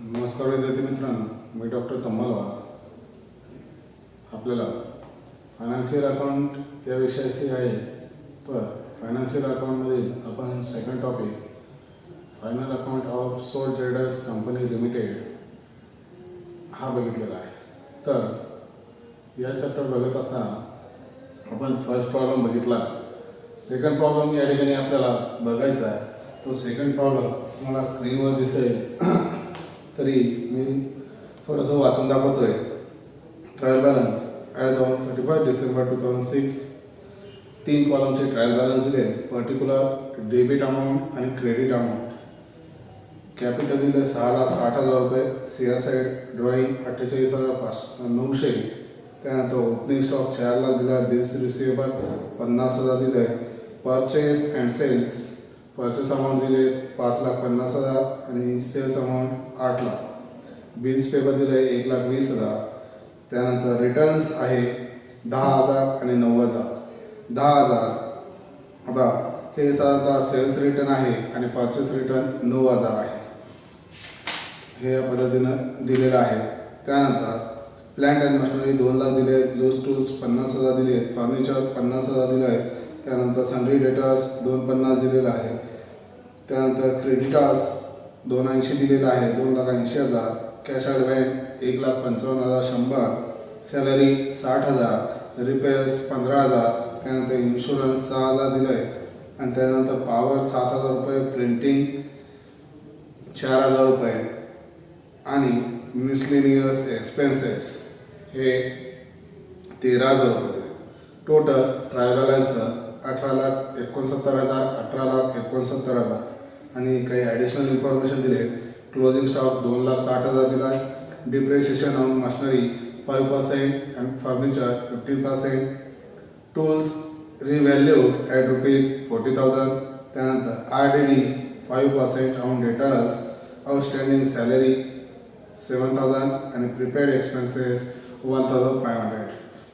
नमस्कार विद्यार्थी मित्रांनो, मी डॉक्टर तम्मलवा आपल्याला फायनान्शियल अकाउंट या विषयाशी आहे. तर फायनान्शियल अकाउंटमधील आपण second topic final account of sole traders company limited हा बघितलेला आहे. तर या चॅप्टर बघत असताना आपण फर्स्ट प्रॉब्लेम बघितला. सेकंड प्रॉब्लेम या ठिकाणी आपल्याला बघायचा आहे. तो सेकंड प्रॉब्लेम तुम्हाला स्क्रीनवर दिसेल तरी मी थोडंसं वाचून दाखवतोय. Trial balance as on 31 December 2006 तीन कॉलमचे ट्रायल बॅलन्स दिले. पर्टिक्युलर डेबिट अमाऊंट आणि क्रेडिट अमाऊंट. कॅपिटल दिले 6,60,000 रुपये. CR side drawing 48,900. त्यानंतर ओपनिंग स्टॉक 4 लाख दिला. बिल्स रिसिवेबल 50,000 दिले. Purchase and sales purchase amount दिले 5,50,000 आणि sales amount 8 lakh. Bills paper दिले 1,20,000. त्यानंतर रिटर्न्स आहे 10,000 आणि 90,000. 10,000 आता हे साधारणतः सेल्स रिटर्न आहे आणि परचेस रिटर्न 9,000 आहे. हे या पद्धतीनं दिलेलं आहे. त्यानंतर प्लांट अँड मशिनरी 2 लाख दिले. लूज टूल्स 50,000 दिले. फर्निचर 50,000 दिलं आहे. त्यानंतर सन्ड्री डेटर्स 250 दिलेलं आहे. त्यानंतर क्रेडिटर्स 280 दिलेलं आहे 2,80,000. Cash advance 1,55,100. सॅलरी 60,000. रिपेअर्स 15,000. त्यानंतर इन्शुरन्स 6,000 दिलं आहे. आणि त्यानंतर पॉवर 7,000 रुपये. प्रिंटिंग 4,000 रुपये आणि मिसलेनियस एक्सपेन्सेस हे 13,000 रुपये. टोटल ट्रायल बॅलन्सचं 18,69,000, 18,69,000 आणि काही ॲडिशनल इन्फॉर्मेशन दिले. क्लोजिंग स्टॉक 2,60,000 दिला आहे. Depreciation on machinery 5% and furniture 15%. Tools revalued at ₹40,000. त्यानंतर RDD 5% on debtors. Outstanding salary 7,000 आणि prepaid expenses 1,500.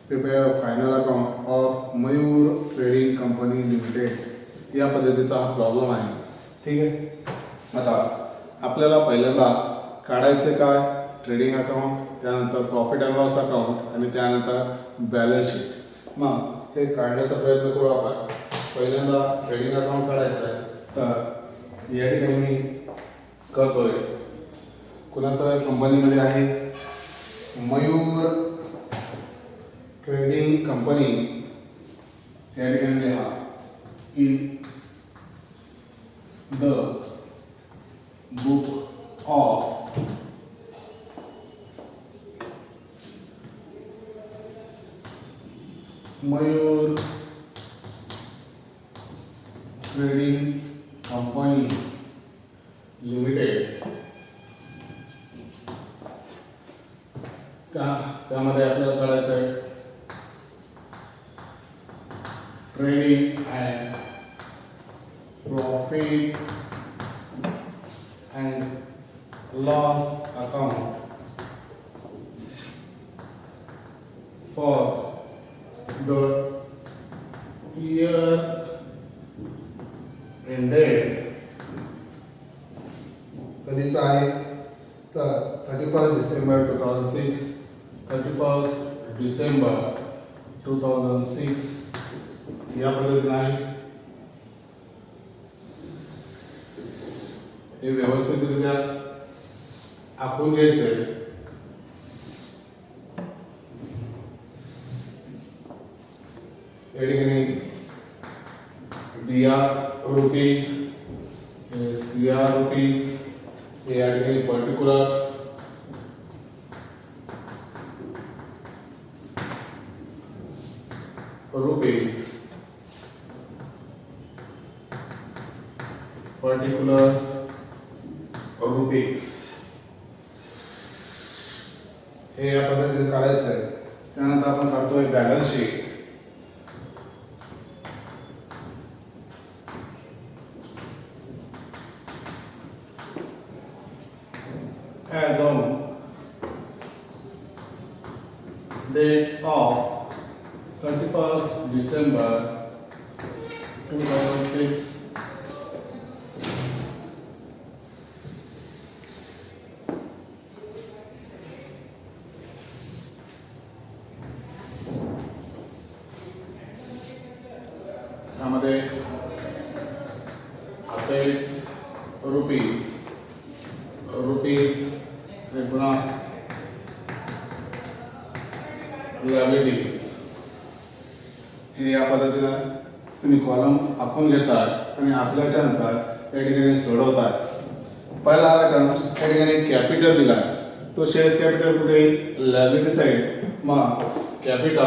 Prepare final account of Mayur trading company limited. या पद्धतीचा हा प्रॉब्लेम आहे. ठीक आहे. आता आपल्याला पहिल्यांदा काढायचे काय ट्रेडिंग अकाउंट, त्यानंतर प्रॉफिट अँड लॉस अकाउंट आणि त्यानंतर बॅलन्स शीट. मग हे काढण्याचा प्रयत्न करू आपण. पहिल्यांदा ट्रेडिंग अकाउंट काढायचं आहे. तर या ठिकाणी मी करतोय. कुणाचं कंपनीमध्ये आहे मयूर ट्रेडिंग कंपनी. या ठिकाणी लिहा in the book of Mayur trading company limited. त्यामध्ये आपल्याला कळायचं आहे trading and profit and loss account for the year ended. कधीचा आहे तर 31 डिसेंबर 2006. 31 डिसेंबर 2006 या पद्धतीने आहे. हे व्यवस्थितरित्या आखून घ्यायचंय. या ठिकाणी DR रुपीज, CR रुपीज, हे या ठिकाणी पर्टिक्युलर रुपीज, पर्टिक्युलर्स रुपीज हे या पद्धतीने काढायचं आहे. त्यानंतर आपण काढतोय balance sheet. As on date of 31 December 2006 rupees आणि पुन्हा लायबिलिटीज. हे या पद्धतीनं तुम्ही कॉलम आखून घेता आणि आखल्याच्या नंतर या ठिकाणी सोडवता. पहिला टर्म्स या ठिकाणी कॅपिटल दिला, तो शेअर्स कॅपिटल कुठे लायबिलिटी साइड. मग कॅपिटल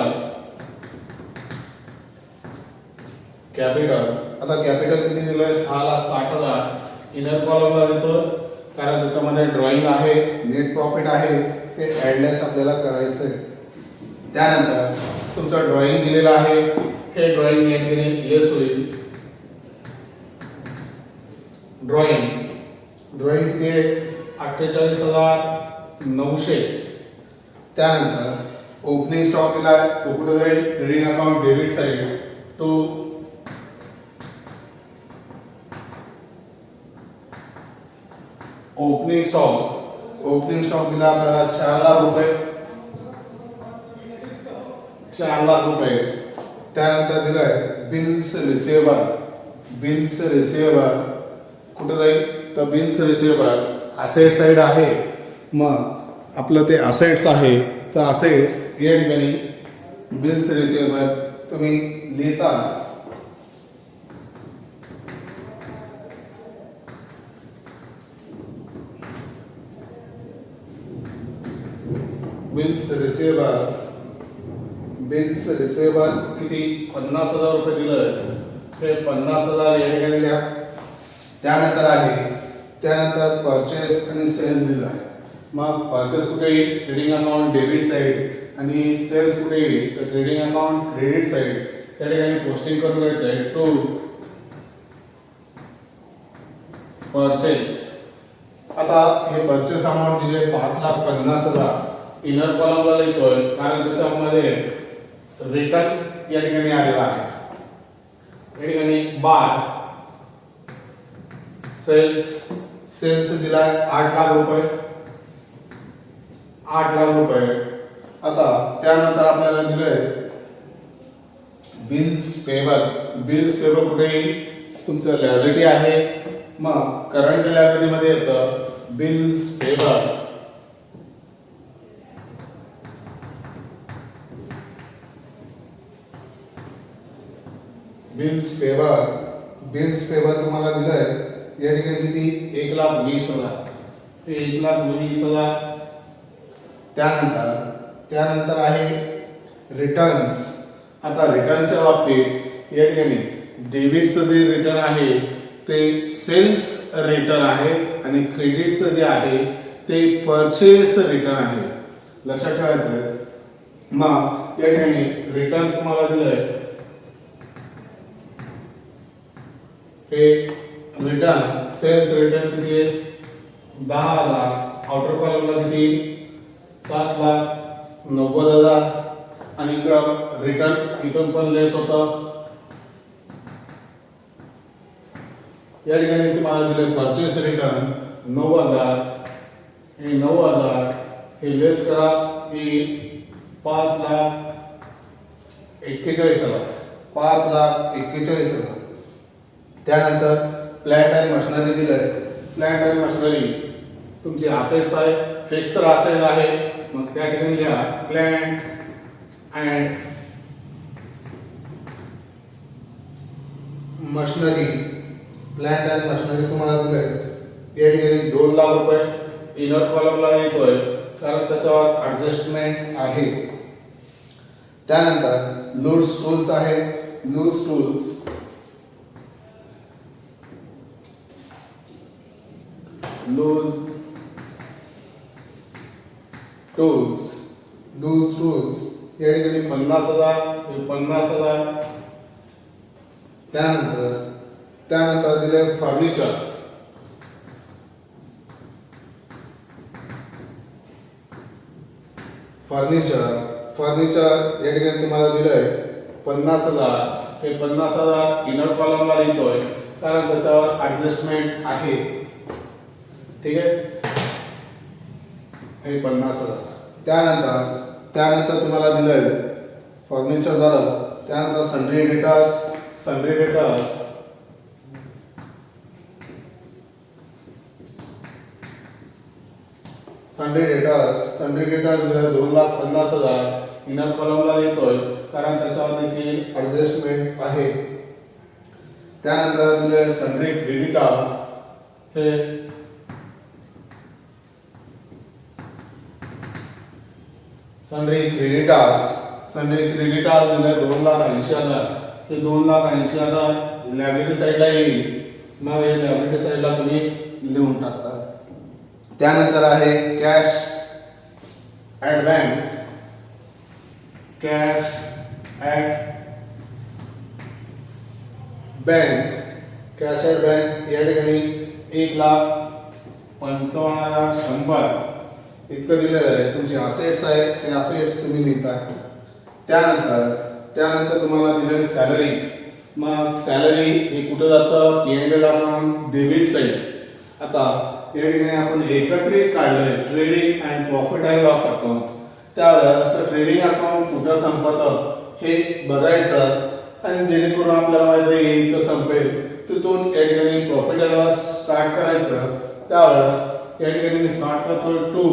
आता कॅपिटल किती दिलंय 6,60,000. इनर कॉलमला देतो कारण त्याच्यामध्ये ड्रॉइंग आहे, नेट प्रॉफिट आहे, ते ॲडलेस आपल्याला करायचं आहे. त्यानंतर तुमचं ड्रॉइंग दिलेलं आहे, हे ड्रॉइंग या ठिकाणी लेस होईल. ड्रॉइंग किती आहे 48,900. त्यानंतर ओपनिंग स्टॉक दिला आहे, तो कुठे जाईल trading account debit side to opening stock दिला आपल्याला 4,00,000 रुपये. 4,00,000 रुपये. त्यानंतर दिलाय बिल्स रिसिवेबल कुठे जाईल तर बिल्स रिसिवेबल असेट साइड आहे. मग आपलं ते असेट्स आहे तर असेट्स या ठिकाणी बिल्स रिसिवेबल तुम्ही लिहिता. बिल्स रिसिवेबल किती 50,000 रुपये दिलं, हे 50,000 या ठिकाणी लिहा. त्यानंतर परचेस आणि सेल्स दिला. मग परचेस कुठे येईल ट्रेडिंग अकाउंट डेबिट साइड आणि सेल्स कुठे येईल तर ट्रेडिंग अकाउंट क्रेडिट साइड. त्या ठिकाणी पोस्टिंग करून द्यायचं आहे टू परचेस. आता हे परचेस अमाउंट दिले 5,50,000. इनर कॉलमला लिहितोय कारण त्याच्यामध्ये रिटर्न या ठिकाणी आलेला आहे. या ठिकाणी बार सेल्स दिला 8,00,000 रुपये. आता त्यानंतर आपल्याला दिलंय बिल्स पेबल कुठे येईल तुमचं लायबिलिटी आहे. मग करंट लायबिलिटी मध्ये येतं बिल्स पेबल. बिल्स पेबल तुम्हाला दिलंय या ठिकाणी किती 1,20,000. 1,20,000. त्यानंतर आहे रिटर्न्स. आता रिटर्नच्या बाबतीत या ठिकाणी डेबिटचं जे रिटर्न आहे ते सेल्स रिटर्न आहे आणि क्रेडिटचं जे आहे ते परचेस रिटर्न आहे. लक्षात ठेवायचं. मग या ठिकाणी रिटर्न तुम्हाला दिलंय हे रिटर्न सेल्स रिटर्न किती आहे 10,000. आउटर कॉलमला किती 7,90,000 आणि इकडं रिटर्न इथून पण लेस होतं. या ठिकाणी तुम्हाला दिले परचेस रिटर्न 9,000. हे 9,000 हे लेस करा येईल 5,41,000. 5,41,000. त्यानंतर प्लांट अँड मशिनरी दिलंय. प्लांट अँड मशिनरी तुमची असेट्स आहे, फिक्स्ड असेट आहे. मग त्या ठिकाणी लिहा प्लांट अँड मशिनरी. तुम्हाला दिलंय या ठिकाणी 2,00,000 रुपये. इनर कॉलमला येतोय कारण त्याच्यावर ऍडजस्टमेंट आहे. त्यानंतर लूज टूल्स आहे. लूज टूल्स या ठिकाणी 50,000. 50,000. त्यानंतर दिले फर्निचर. या ठिकाणी तुम्हाला दिलंय 50,000. हे 50,000 इनर कॉलमला लिहितोय कारण त्याच्यावर ऍडजस्टमेंट आहे. ठीक आहे. हे 50,000. त्यानंतर तुम्हाला दिलंय फर्निचर झालं. त्यानंतर सन्ड्री डेटर्स सन्ड्री डेटर्स दिले 2,50,000 इनर कॉलमला येतोय कारण त्याच्यावर देखील ॲडजस्टमेंट आहे. त्यानंतर दिले सन्ड्री क्रेडिटर्स हे सन्ड्री क्रेडिटर्स दिले 2,80,000 हे 2,80,000 लायबिलिटी साईडला येईल. मग हे लायबिलिटी साईडला तुम्ही लिहून टाकता. त्यानंतर आहे cash at bank. Cash at bank या ठिकाणी 1,55,100 इतकं दिलेलं आहे. तुमचे असेट्स आहेत ते असेट्स तुम्ही लिहिता. त्यानंतर तुम्हाला दिलं सॅलरी. मग सॅलरी हे कुठं जातं? P&L account debit side. आता या ठिकाणी आपण एकत्रित काढलंय trading and profit and loss account. त्यावेळेस ट्रेडिंग अकाउंट कुठं संपतं हे बघायचं आणि जेणेकरून आपल्याला माहिती आहे इथं संपेल तिथून या ठिकाणी प्रॉफिट अँड लॉस स्टार्ट करायचं. त्यावेळेस या ठिकाणी मी स्टार्ट करतो टू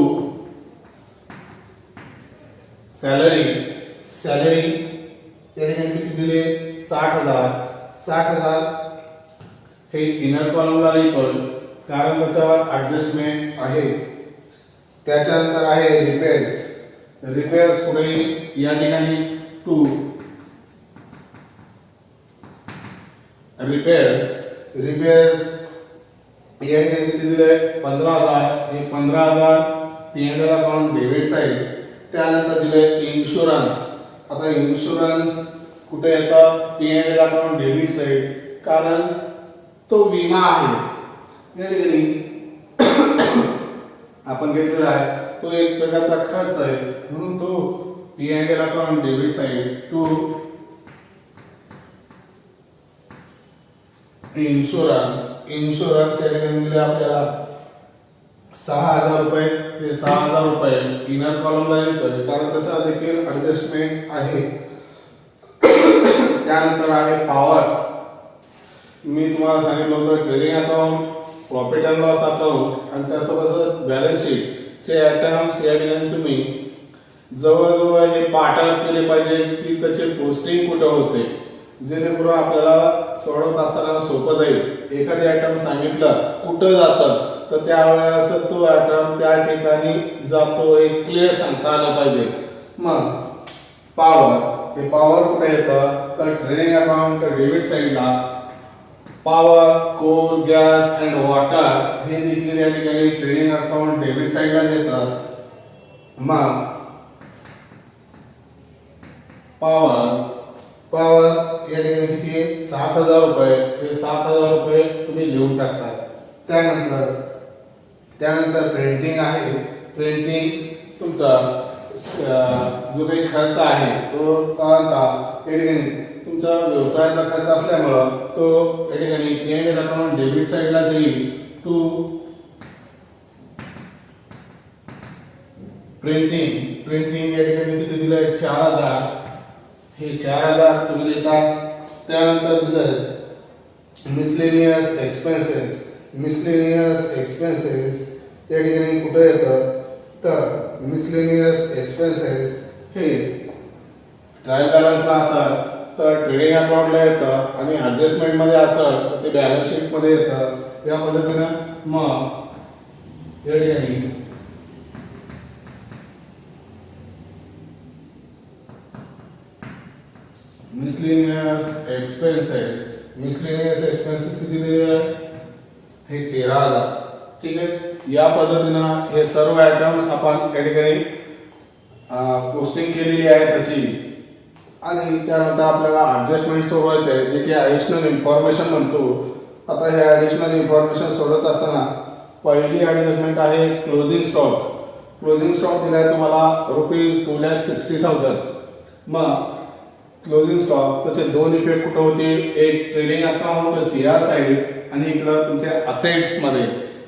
सॅलरी या ठिकाणी किती दिले? 60,000 हे इनर कॉलमला लिहितोय कारण त्याच्यावर ॲडजस्टमेंट आहे. त्याच्यानंतर आहे रिपेअर्स पुढे या ठिकाणी टू रिपेअर्स या ठिकाणी किती दिले? 15,000 हे 15,000 P&L अकाउंट डेबिट साईड. त्यानंतर दिले इन्शुरन्स. आता इन्शुरन्स कुठे येतं? P&L अकाउंट डेबिट साईड कारण तो विमा आहे. या ठिकाणी आपण घेतलेला आहे तो एक प्रकारचा खर्च आहे म्हणून तो P&L account debit side to insurance या ठिकाणी दिले आपल्याला 6,000 रुपये. हे 6,000 रुपये इनर कॉलमला येतोय कारण त्याच्यावर देखील ॲडजस्टमेंट आहे. त्यानंतर आहे पॉवर. मी तुम्हाला सांगितलं होतं trading account, profit and loss account आणि त्यासोबत बॅलन्स शीटचे आयटम्स या ठिकाणी तुम्ही जवळजवळ हे पार्टर्स केले पाहिजे की त्याचे पोस्टिंग कुठं होते जेणेकरून आपल्याला सोडवत असताना सोपं जाईल. एखादी आयटम सांगितलं कुठं जातं तर त्यावेळेस तो आयटम त्या ठिकाणी जातो हे क्लिअर सांगता आलं पाहिजे. मग हे पॉवर कुठे येतं तर ट्रेडिंग अकाउंट डेबिट साईडला power, coal, gas and water हे देखील या ठिकाणी ट्रेडिंग अकाउंट डेबिट साईडलाच येतात. मग पॉवर या ठिकाणी किती? 7,000 रुपये. हे 7,000 रुपये तुम्ही लिहून टाकता. त्यानंतर प्रिंटिंग आहे. प्रिंटिंग तुमचा जो काही खर्च आहे तो साधारणतः या ठिकाणी तुमचा व्यवसायाचा खर्च असल्यामुळं तो या ठिकाणी P&L अकाउंट डेबिट साईडलाच येईल टू प्रिंटिंग या ठिकाणी किती दिलंय? 4,000. हे 4,000 तुम्ही देता. त्यानंतर दिलं मिसलेनियस एक्सपेन्सेस या ठिकाणी कुठे येतं तर मिसलेनियस एक्सपेन्सेस हे ट्रायल बॅलन्सला असेल तर ट्रेडिंग अकाउंटला येतं आणि ॲडजस्टमेंट मध्ये असेल तर ते बॅलन्स शीट मध्ये येतं. या पद्धतीनं मग या ठिकाणी मिसलेनियस एक्सपेन्सेस किती दिलेले आहे? हे 13,000. ठीक आहे. या पद्धतीनं हे सर्व आयटम्स आपण या ठिकाणी पोस्टिंग केलेली आहे त्याची आणि त्यानंतर आपल्याला ॲडजस्टमेंट सोडवायचं आहे जे की ॲडिशनल इन्फॉर्मेशन म्हणतो. आता हे ॲडिशनल इन्फॉर्मेशन सोडत असताना पहिली ॲडजस्टमेंट आहे क्लोजिंग स्टॉक दिला आहे तुम्हाला ₹2,60,000. मग क्लोजिंग स्टॉक त्याचे दोन इफेक्ट कुठे होते? एक ट्रेडिंग अकाउंट CR साईड आणि इकडं तुमच्या असेट्स मध्ये.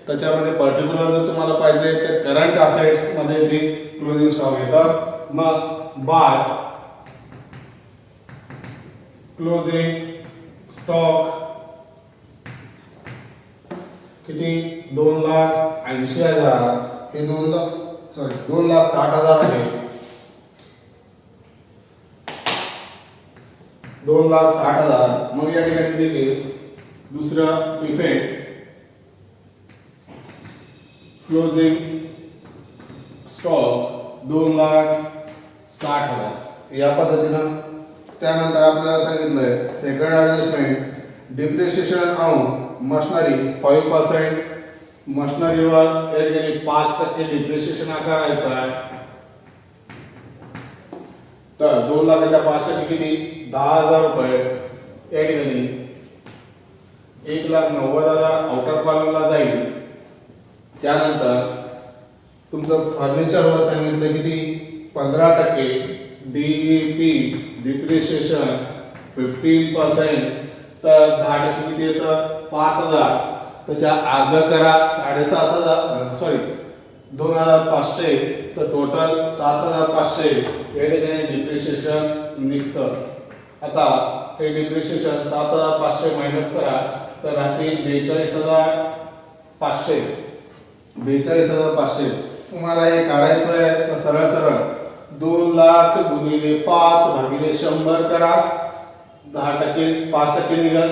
त्याच्यामध्ये पर्टिक्युलर जर तुम्हाला पाहिजे तर करंट असेट्स मध्ये ते क्लोजिंग स्टॉक येतात. मग बाय क्लोजिंग स्टॉक किती? 2,80,000. हे 2,00,000 सॉरी 2,60,000 आहे, 2,60,000. मग या ठिकाणी देखील दुसरं इफेक्ट क्लोजिंग स्टॉक 2,60,000 या पद्धतीनं. त्यानंतर आपल्याला सांगितलंय second adjustment depreciation on machinery 5%. मशनरीवर या ठिकाणी 5% डिप्रिशिएशन आकारायचं आहे. तर 2 लाखाच्या 5% किती 10,000 रुपये. या ठिकाणी 1,90,000 आउटर कॉलमला जाईल. त्यानंतर तुमचं फर्निचरवर सांगितलं किती 15% डीपी डिप्रिशिएशन 15%. तर 10% किती येतं 5,000. त्याच्या अर्ध करा 7,500 सॉरी 2,500. तर टोटल 7,500 या ठिकाणी डिप्रिशिएशन निघतं. आता हे डिप्रिशिएशन 7,500 मायनस करा तर राहतील 42,500. 42,500 तुम्हाला हे काढायचं आहे. तर सरळ सरळ 2 लाख गुणिले 5 भागिले 100 करा. 10% 5% निघाल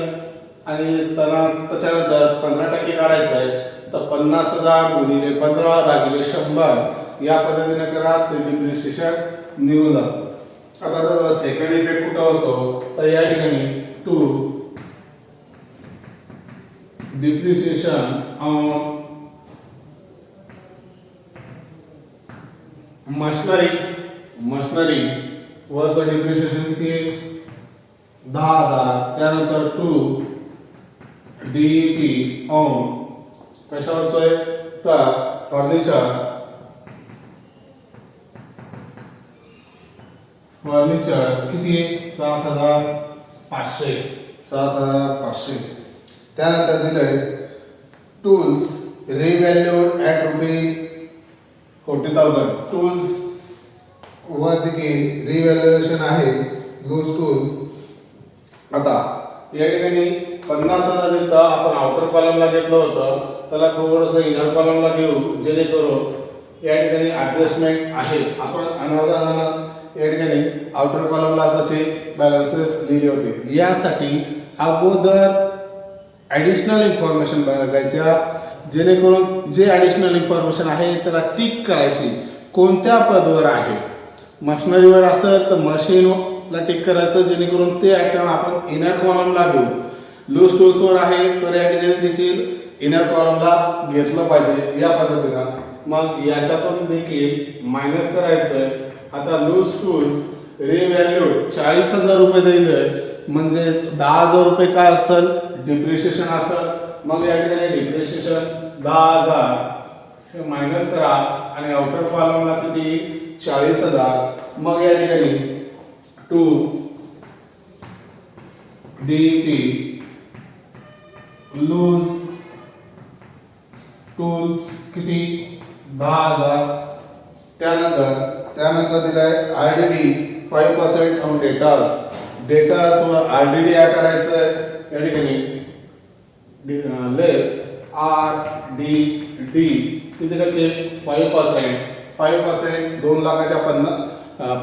आणि त्याच्यानंतर 15% काढायचं आहे. तर 50,000 गुणिले 15 भागिले 100 या पद्धतीने करा. ते डिप्रिशिएशन निघून जातं. आता जर सेकंड इफेक्ट कुठं होतो तर या ठिकाणी 2 डिप्रिशिएशन ऑन मशनरी वरचं डिप्रिशिएशन किती आहे 10,000. त्यानंतर 2 डीपी ऑन कशावरचं आहे तर फर्निचर किती आहे 7,500. त्यानंतर दिलंय टूल्स रिव्हॅल्यूड ॲट ₹40,000. टूल्स वर देखील रिव्हॅल्युएशन आहे लूज टूल्स. आता या ठिकाणी 50,000 दिलं आपण आउटर कॉलमला घेतलं होतं. त्याला थोडंसं इनर कॉलमला घेऊ जेणेकरून या ठिकाणी ॲडजस्टमेंट आहे. आपण अनावधानानं या ठिकाणी आउटर कॉलमला त्याचे बॅलन्सेस लिहिले होते. यासाठी अगोदर ॲडिशनल इन्फॉर्मेशन बघायच्या जेणेकरून जे ॲडिशनल इन्फॉर्मेशन आहे त्याला टिक करायची. कोणत्या पदवर आहे मशिनरीवर असेल तर मशीनला टिक करायचं जेणेकरून ते आयटम आपण इनर कॉलमला घेऊ. लूज टूल्सवर आहे तर या ठिकाणी देखील इनर कॉलमला घेतलं पाहिजे या पद्धतीनं. मग याच्यातून देखील मायनस करायचं. आता लूज टूल्स रिव्हॅल्यूड 40,000 रुपये दिले म्हणजेच 10,000 रुपये काय असेल डिप्रिशिएशन असेल. मग या ठिकाणी डिप्रिशिएशन 10,000 हे मायनस करा आणि आउटर कॉलमला किती 40,000. मग या ठिकाणी 2 डीपी लूज टूल्स किती 10,000. त्यानंतर दिलाय आरडीडी 5% ऑन डेटास. डेटासवर आरडीडी काय करायचं या ठिकाणी लेस आरडीडी किती टक्के 5%. 2 लाखाच्या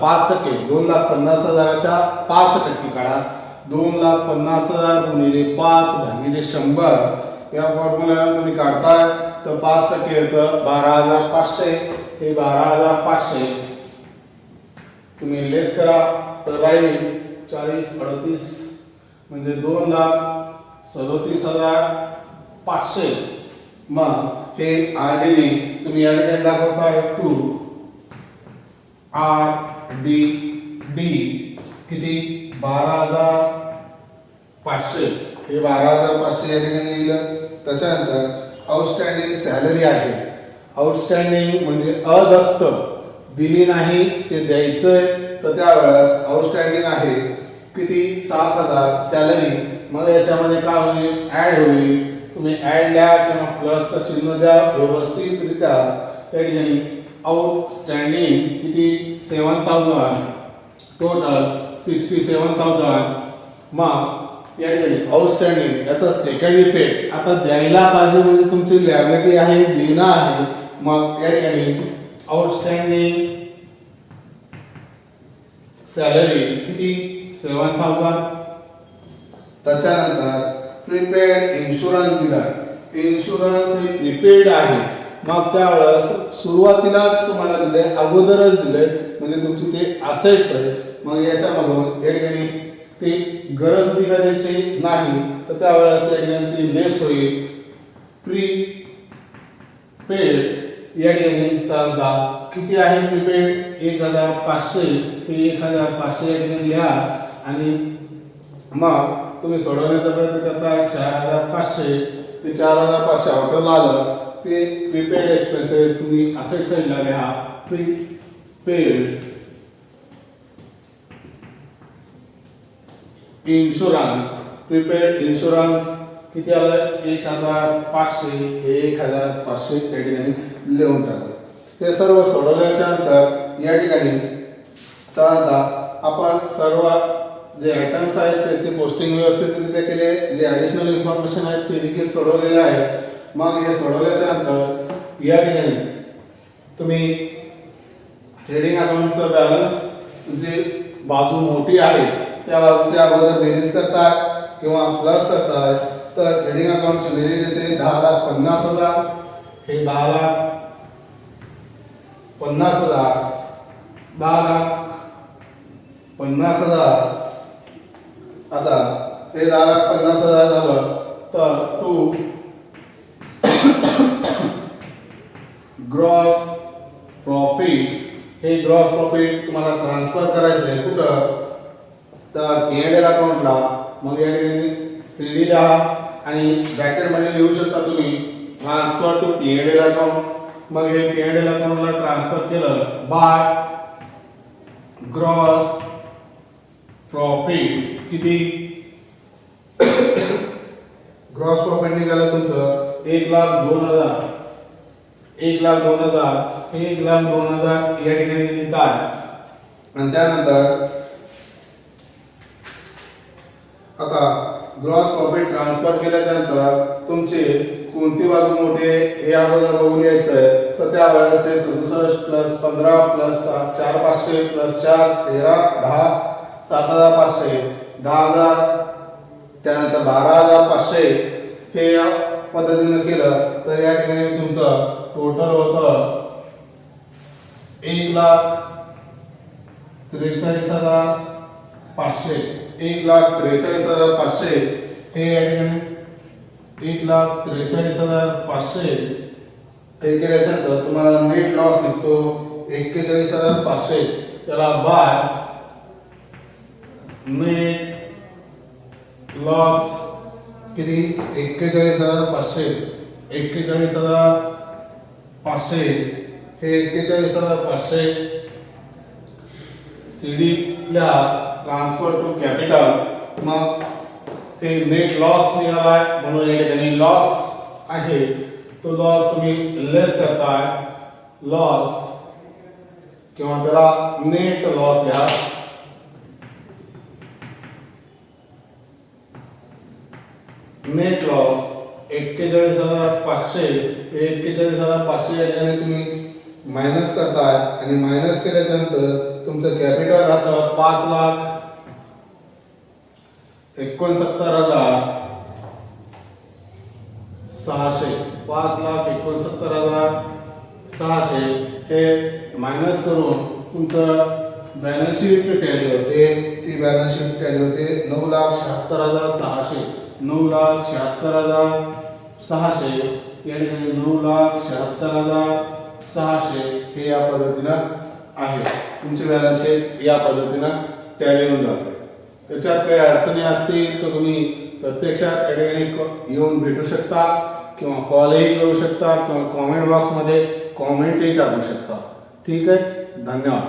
5%. 2,50,000च्या 5% काढा. 2,50,000 गुणिले 5 भागिले 100 या फॉर्म्युल्याला तुम्ही काढताय तर 5% येतं 12,500. हे 12,500 तुम्ही लेस करा तर राहील 40 म्हणजे 2,37,500. मग हे आरडीडी तुम्ही या ठिकाणी दाखवताय 2 आरडीडी किती 12,500. हे 12,500 या ठिकाणी लिहिलं. त्याच्यानंतर आउटस्टँडिंग सॅलरी आहे. आउटस्टँडिंग म्हणजे अदत्त दिली नाही ते द्यायचंय तर त्यावेळेस आउटस्टँडिंग आहे किती 7,000 सॅलरी. मग याच्यामध्ये काय होईल ऍड होईल. तुम्ही ऍड द्या किंवा प्लसचं चिन्ह द्या व्यवस्थितरित्या. त्या ठिकाणी आउटस्टँडिंग किती 7,000 टोटल 67,000. मग या ठिकाणी आउटस्टँडिंग याचा सेकंड इफेक्ट आता द्यायला पाहिजे म्हणजे तुमची लॅबिलिटी आहे देणं आहे. मग या ठिकाणी आउटस्टँडिंग सॅलरी किती 7,000. त्याच्यानंतर प्रीपेड इन्शुरन्स दिला. इन्शुरन्स हे प्रीपेड आहे. मग त्यावेळेस सुरुवातीलाच तुम्हाला दिले, अगोदरच दिले, म्हणजे तुमची ते असेट्स आहे. मग याच्यामधून या ठिकाणी ती गरज होती का त्याची नाही, तर त्यावेळेस या ठिकाणी ती लेस होईल. प्रीपेड या ठिकाणी समजा किती आहे प्रीपेड 1,500. हे 1,500 या ठिकाणी लिहा आणि मग तुम्ही सोडवण्याचा प्रयत्न करता. 4,500 ते 4,500 आउटरला आलं ते प्रीपेड एक्सपेन्सेस तुम्ही असेट साईडला लिहा. प्रीपेड इन्शुरन्स, प्रीपेड इन्शुरन्स किती आलं 1,500. हे 1,500 त्या ठिकाणी लिहून टाकलं. हे सर्व सोडवल्याच्या नंतर या ठिकाणी साधारणतः आपण सर्व जे आयटम्स आहेत त्याची पोस्टिंग व्यवस्थितरित्या केले, जे ॲडिशनल इन्फॉर्मेशन आहेत ते देखील सोडवलेले आहे. मग हे सोडवल्याच्या नंतर या ठिकाणी तुम्ही ट्रेडिंग अकाउंटचं बॅलन्स जी बाजू मोठी आहे त्या बाजूच्या अगोदर बेरीज करतात किंवा प्लस करतात. तर ट्रेडिंग अकाउंटची बेरीज येते 10,50,000. हे 10,50,000, 10,50,000. आता हे 10,50,000 झालं तर टू ग्रॉस प्रॉफिट. हे ग्रॉस प्रॉफिट तुम्हाला ट्रान्सफर करायचं आहे कुठं, तर P&L अकाउंटला. मग या ठिकाणी CD लिहा आणि ब्रॅकेटमध्ये लिहू शकता तुम्ही ट्रान्सफर टू P&L अकाउंट. मग हे P&L अकाउंटला ट्रान्सफर केलं बाय ग्रॉस प्रॉफिट. किती ग्रॉस प्रॉफिट निघालं तुमचं 1,02,000. 1,02,000. हे 1,02,000 या ठिकाणी लिहितात. आणि त्यानंतर आता ग्रॉस प्रॉफिट ट्रान्सफर केल्याच्या नंतर तुमचे कोणती बाजू मोठी आहे हे अगोदर बघून यायचं आहे. तर त्यावेळेस हे 67 प्लस 15 प्लस 4,500 प्लस 4 13 10 7,500 10,000. त्यानंतर 12,500. हे या पद्धतीने केलं तर या ठिकाणी तुमचं टोटल होतं 1,43,500. 1,43,500. हे या ठिकाणी 1,43,500 हे केल्याच्यानंतर तुम्हाला नेट लॉस निघतो 41,500. त्याला बाय नेट लॉस किती 41,500. 41,500. हे 41,500 CD ला ट्रान्सफर टू कॅपिटल. मग हे नेट लॉस निघालाय म्हणून या ठिकाणी लॉस आहे. तो लॉस तुम्ही लेस करताय. लॉस किंवा त्याला नेट लॉस घ्या. Net loss 41,500. हे 41,500 या ठिकाणी तुम्ही मायनस करताय आणि मायनस केल्याच्या नंतर तुमचं कॅपिटल राहतं 5,69,600. 5,69,600 हे मायनस करून तुमचं बॅलन्स शीट टॅली होते. ती बॅलन्स शीट टॅली होते 9,76,600. 9,76,600 या ठिकाणी 9,76,600 हे या पद्धतीनं आहे. तुमची बॅलन्स शीट या पद्धतीनं टॅली होऊन जाते. त्याच्यात काही अडचणी असतील तर तुम्ही प्रत्यक्षात या ठिकाणी येऊन भेटू शकता किंवा कॉलही करू शकता किंवा कॉमेंट बॉक्समध्ये कॉमेंटही टाकू शकता. ठीक आहे, धन्यवाद.